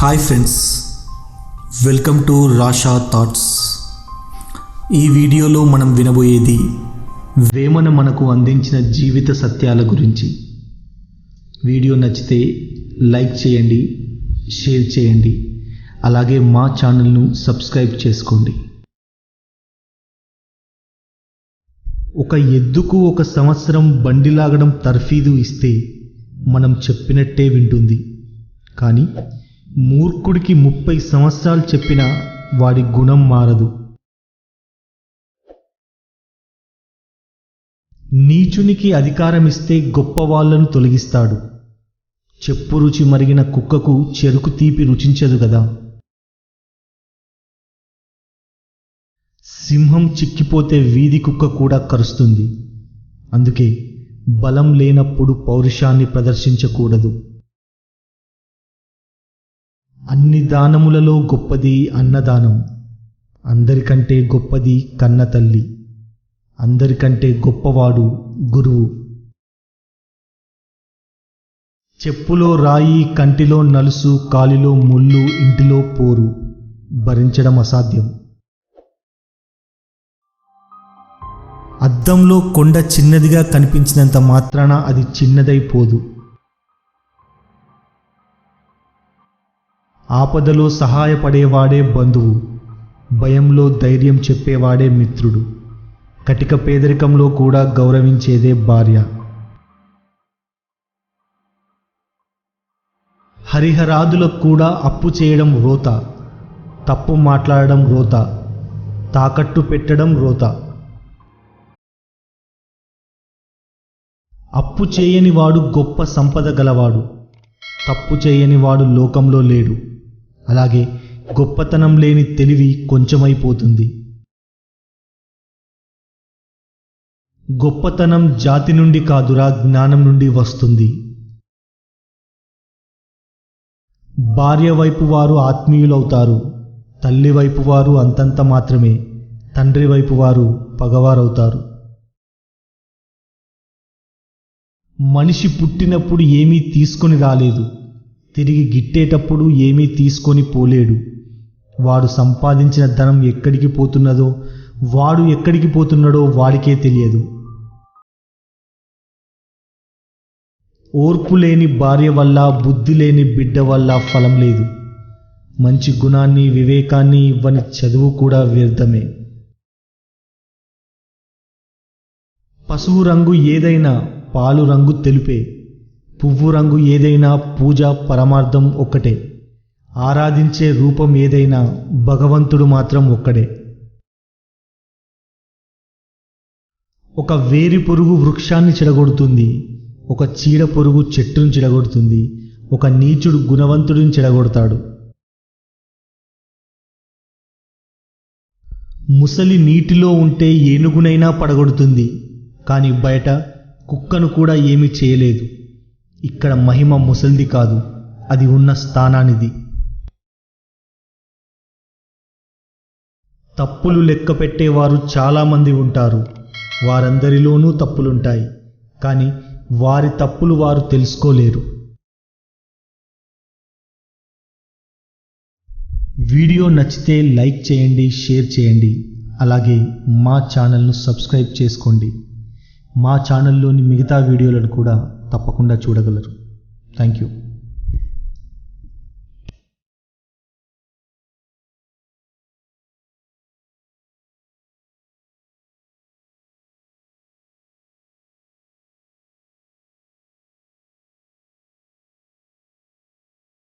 Hi friends, welcome to Rasha thoughts. ఈ వీడియోలో మనం వినబోయేది వేమన మనకు అందించిన జీవిత సత్యాల గురించి. వీడియో నచ్చితే లైక్ చేయండి, షేర్ చేయండి, అలాగే మా ఛానల్ను సబ్స్క్రైబ్ చేసుకోండి. ఒక ఎద్దుకు 1 సంవత్సరం బండి లాగడం తర్ఫీదు ఇస్తే మనం చెప్పినట్టే వింటుంది. కానీ మూర్ఖుడికి 30 సంవత్సరాలు చెప్పినా వాడి గుణం మారదు. నీచునికి అధికారం ఇస్తే గొప్ప వాళ్ళను తొలగిస్తాడు. చెప్పు రుచి మరిగిన కుక్కకు చెరుకు తీపి రుచించదు కదా. సింహం చిక్కిపోతే వీధి కుక్క కూడా కరుస్తుంది. అందుకే బలం లేనప్పుడు పౌరుషాన్ని ప్రదర్శించకూడదు. అన్ని దానములలో గొప్పది అన్నదానం. అందరికంటే గొప్పది కన్న తల్లి. అందరికంటే గొప్పవాడు గురువు. చెప్పులో రాయి, కంటిలో నలుసు, కాలిలో ముళ్ళు, ఇంటిలో పోరు భరించడం అసాధ్యం. అద్దంలో కొండ చిన్నదిగా కనిపించినంత మాత్రాన అది చిన్నదైపోదు. ఆపదలో సహాయపడేవాడే బంధువు, భయంలో ధైర్యం చెప్పేవాడే మిత్రుడు, కటిక పేదరికంలో కూడా గౌరవించేదే భార్య. హరిహరాదులకు కూడా అప్పు చేయడం రోత, తప్పు మాట్లాడడం రోత, తాకట్టు పెట్టడం రోత. అప్పు చేయని వాడు గొప్ప సంపద గలవాడు. తప్పు చేయని వాడు లోకంలో లేడు. అలాగే గొప్పతనం లేని తెలివి కొంచెమైపోతుంది. గొప్పతనం జాతి నుండి కాదురా, జ్ఞానం నుండి వస్తుంది. భార్య వైపు వారు ఆత్మీయులవుతారు. తల్లి వైపు వారు అంతంత మాత్రమే. తండ్రి వైపు వారు పగవారవుతారు. మనిషి పుట్టినప్పుడు ఏమీ తీసుకొని రాలేదు. తిరిగి గిట్టేటప్పుడు ఏమీ తీసుకొని పోలేడు. వాడు సంపాదించిన ధనం ఎక్కడికి పోతున్నదో, వాడు ఎక్కడికి పోతున్నాడో వాడికే తెలియదు. ఓర్పు లేని భార్య వల్ల, బుద్ధి లేని బిడ్డ వల్ల ఫలం లేదు. మంచి గుణాన్ని, వివేకాన్ని ఇవ్వని చదువు కూడా వ్యర్థమే. పశువు రంగు ఏదైనా పాలు రంగు తెలుపే. పువ్వు రంగు ఏదైనా పూజ పరమార్థం ఒక్కటే. ఆరాధించే రూపం ఏదైనా భగవంతుడు మాత్రం ఒక్కడే. ఒక వేరి పురుగు వృక్షాన్ని చెడగొడుతుంది. ఒక చీడ పురుగు చెట్టును చెడగొడుతుంది. ఒక నీచుడు గుణవంతుడిని చెడగొడతాడు. ముసలి నీటిలో ఉంటే ఏనుగునైనా పడగొడుతుంది. కానీ బయట కుక్కను కూడా ఏమీ చేయలేదు. ఇక్కడ మహిమ ముసలిది కాదు, అది ఉన్న స్థానానిది. తప్పులు లెక్క పెట్టేవారు చాలామంది ఉంటారు. వారందరిలోనూ తప్పులుంటాయి. కానీ వారి తప్పులు వారు తెలుసుకోలేరు. వీడియో నచ్చితే లైక్ చేయండి, షేర్ చేయండి, అలాగే మా ఛానల్ను సబ్స్క్రైబ్ చేసుకోండి. మా ఛానల్లోని మిగతా వీడియోలను కూడా తప్పకుండా చూడగలరు. Thank you.